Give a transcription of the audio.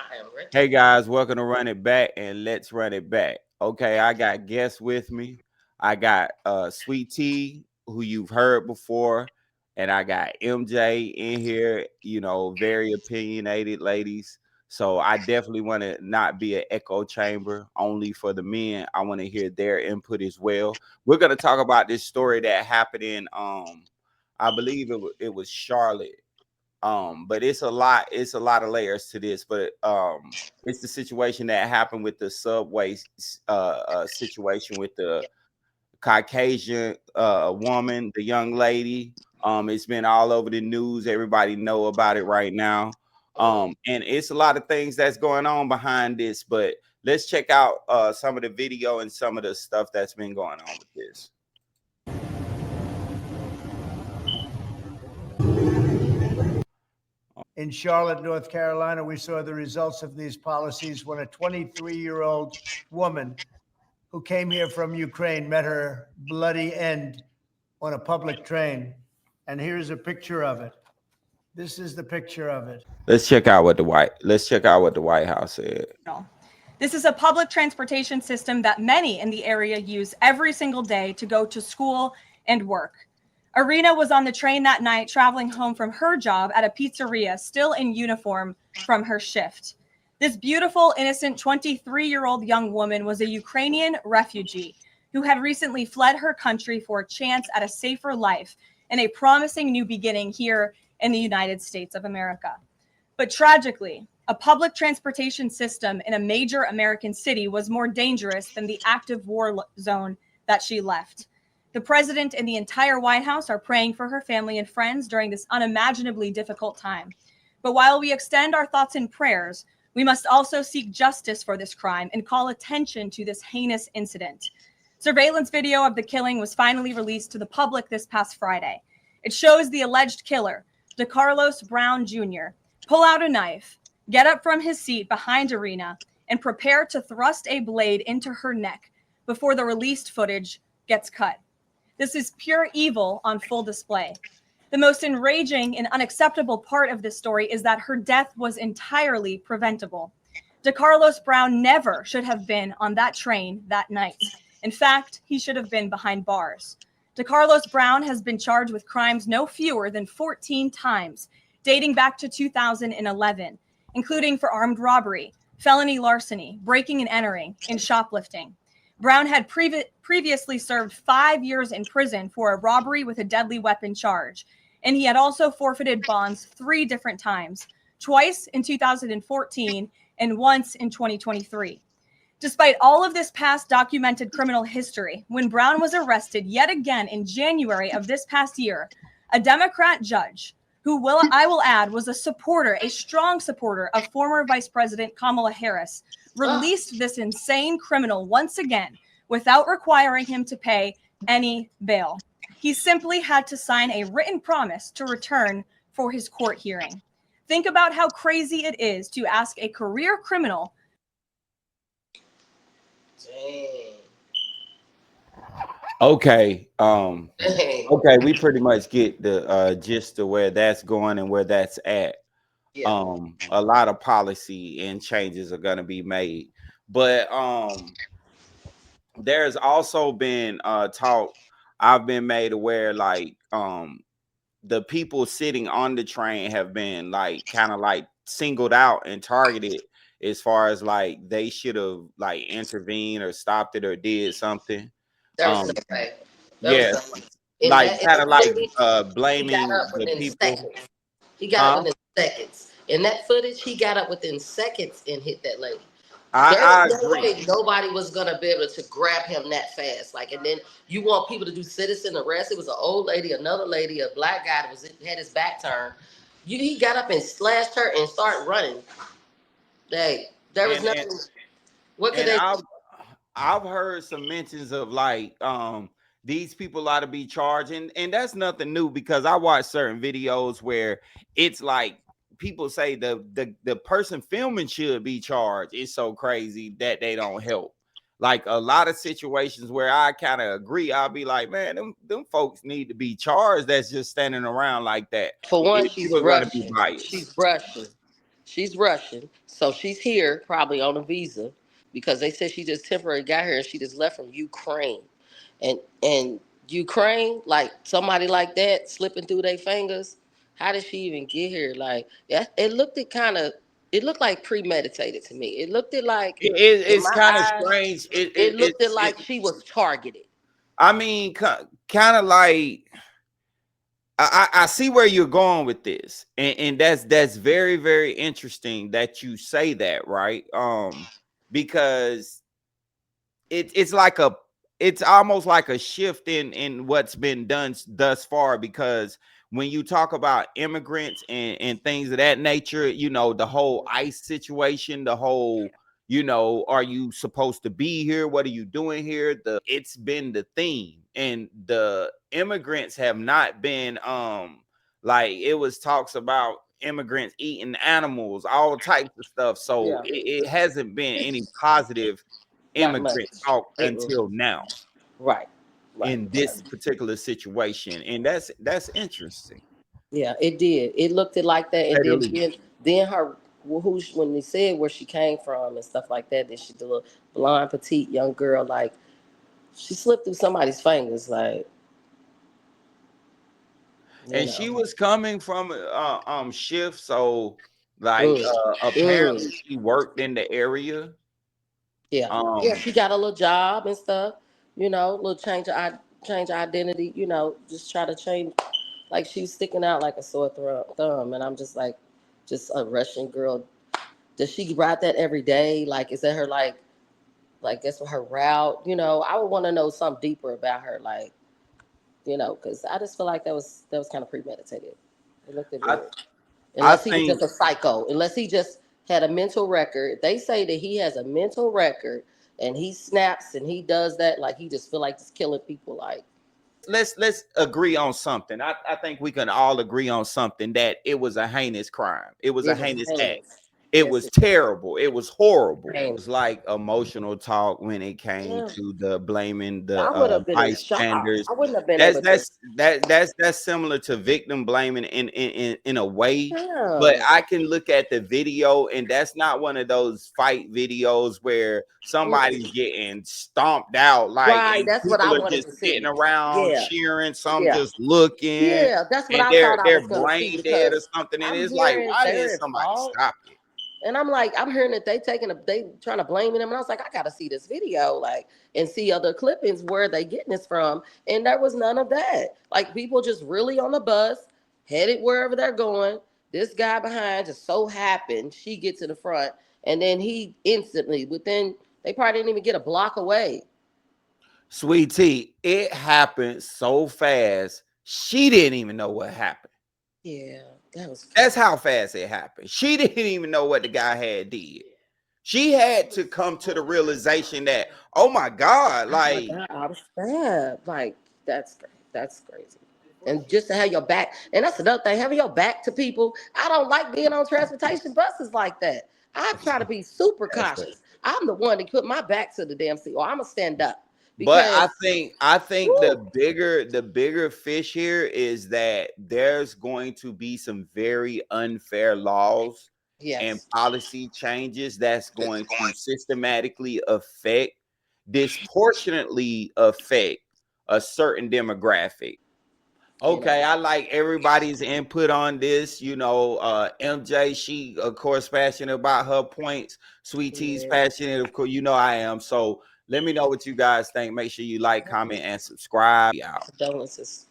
I am ready. Hey guys, welcome to Run It Back and let's run it back. Okay, I got guests with me. I got Sweet T, who you've heard before, and I got MJ in here, very opinionated ladies. So I definitely want to not be an echo chamber only for the men. I want to hear their input as well. We're gonna talk about this story that happened in I believe it was Charlotte, but it's a lot of layers to this, but it's the situation that happened with the subway situation with the Caucasian woman, the young lady. It's been all over the news. Everybody know about it right now. And it's a lot of things that's going on behind this, but let's check out some of the video and some of the stuff that's been going on with this. In Charlotte, North Carolina, we saw the results of these policies when a 23-year-old woman who came here from Ukraine met her bloody end on a public train. And here's a picture of it. This is the picture of it. Let's check out what the White House said. This is a public transportation system that many in the area use every single day to go to school and work. Irina was on the train that night traveling home from her job at a pizzeria, still in uniform from her shift. This beautiful, innocent 23-year-old young woman was a Ukrainian refugee who had recently fled her country for a chance at a safer life and a promising new beginning here in the United States of America. But tragically, a public transportation system in a major American city was more dangerous than the active war zone that she left. The president and the entire White House are praying for her family and friends during this unimaginably difficult time. But while we extend our thoughts and prayers, we must also seek justice for this crime and call attention to this heinous incident. Surveillance video of the killing was finally released to the public this past Friday. It shows the alleged killer, DeCarlos Brown Jr., pull out a knife, get up from his seat behind Irina, and prepare to thrust a blade into her neck before the released footage gets cut. This is pure evil on full display. The most enraging and unacceptable part of this story is that her death was entirely preventable. DeCarlos Brown never should have been on that train that night. In fact, he should have been behind bars. DeCarlos Brown has been charged with crimes no fewer than 14 times, dating back to 2011, including for armed robbery, felony larceny, breaking and entering, and shoplifting. Brown had previously served 5 years in prison for a robbery with a deadly weapon charge, and he had also forfeited bonds 3 different times, twice in 2014 and once in 2023. Despite all of this past documented criminal history, when Brown was arrested yet again in January of this past year, a Democrat judge, who I will add was a strong supporter of former Vice President Kamala Harris, released this insane criminal once again without requiring him to pay any bail. He simply had to sign a written promise to return for his court hearing. Think about how crazy it is to ask a career criminal. Dang. Okay. Okay, we pretty much get the gist of where that's going and where that's at. Yeah. A lot of policy and changes are gonna be made. But there's also been talk, I've been made aware, like the people sitting on the train have been like kind of like singled out and targeted as far as like they should have like intervened or stopped it or did something. There was no way. Yes, In like that, kind of like he blaming got up the within people. seconds. He got up within seconds. In that footage, he got up within seconds and hit that lady. I There's no agree. way nobody was gonna be able to grab him that fast. Like, and then you want people to do citizen arrest. It was an old lady, another lady, a black guy that had his back turned. He got up and slashed her and started running. There was nothing. What could they do? I've heard some mentions of like these people ought to be charged, and that's nothing new because I watch certain videos where it's like people say the person filming should be charged. It's so crazy that they don't help. Like a lot of situations where I kind of agree, I'll be like, man, them folks need to be charged. That's just standing around like that. For one, she's gonna be Russian. biased. She's Russian. She's Russian, so she's here probably on a visa because they said she just temporarily got here and she just left from Ukraine. And Ukraine, like somebody like that slipping through their fingers, how did she even get here? Like, yeah, it looked like premeditated to me. It looked like in It's my kind of eyes, strange. it looked like she was targeted. I mean, kind of like I see where you're going with this, and that's very, very interesting that you say that, right? Because it's like it's almost like a shift in what's been done thus far, because when you talk about immigrants and things of that nature, you know, the whole ICE situation, the whole, you know, are you supposed to be here? What are you doing here? It's been the theme, and the immigrants have not been like, it was talks about immigrants eating animals, all types of stuff. So Yeah, it hasn't been any positive not much. immigrant talk Mm-mm. until now Right, right. in this particular situation, and that's interesting. Yeah, it did. It looked it like that, and Say the least. then her when they said where she came from and stuff like that, then she the little blonde petite young girl, like she slipped through somebody's fingers, like you And she know. was coming from shift, so like Mm, apparently mm. she worked in the area. Yeah, yeah. She got a little job and stuff, you know, little change of identity, you know, just try to change. Like she was sticking out like a sore thumb, and I'm just like, just a Russian girl. Does she ride that every day? Like, is that her like that's her route? You know, I would want to know something deeper about her, like, you know, because I just feel like that was kind of premeditated. It looked I weird, I unless he was think just a psycho, unless he just had a mental record. They say that he has a mental record and he snaps and he does that, like he just feel like just killing people, like let's agree on something. I think we can all agree on something, that it was a heinous crime. It was a it was heinous act. heinous. It Yes, was it terrible. It was horrible. It heinous. was like emotional talk when it came Yeah, to the blaming the I would have been in shock. bystanders. I wouldn't have been That's able to. that's that's similar to victim blaming in a way. But Yeah. I can look at the video, and that's not one of those fight videos where somebody's Mm-mm. getting stomped out, like, Right, and that's what I people are wanted just to sitting see. around Yeah, cheering, some yeah, just looking, yeah. That's what and I thought I they're was gonna see brain dead or because something. And I'm it's like, hearing why didn't they're somebody involved, stop it? and I'm like, I'm hearing that they trying to blame him, and I was like, I got to see this video, like, and see other clippings where they getting this from, and there was none of that. Like people just really on the bus, headed wherever they're going. This guy behind just so happened she gets to the front, and then he instantly within they probably didn't even get a block away. Sweet Tea, it happened so fast. She didn't even know what happened. Yeah, that was That's crazy. how fast it happened. She didn't even know what the guy had did. She had to come to the realization that, oh my God, Oh my like, God, I was stabbed. Like, that's great. That's crazy. And just to have your back, and that's another thing, having your back to people. I don't like being on transportation buses like that. I try to be super that's it. cautious. I'm the one that put my back to the damn seat, or I'm gonna stand up But because, I think woo, the bigger fish here is that there's going to be some very unfair laws and yes, policy changes that's going to systematically affect, disproportionately affect a certain demographic. you know, Okay, I like everybody's input on this. You know, MJ, she of course passionate about her points. Sweet Tea's yeah, passionate, of course. You know I am. So let me know what you guys think. Make sure you like, comment, and subscribe. Out. condolences.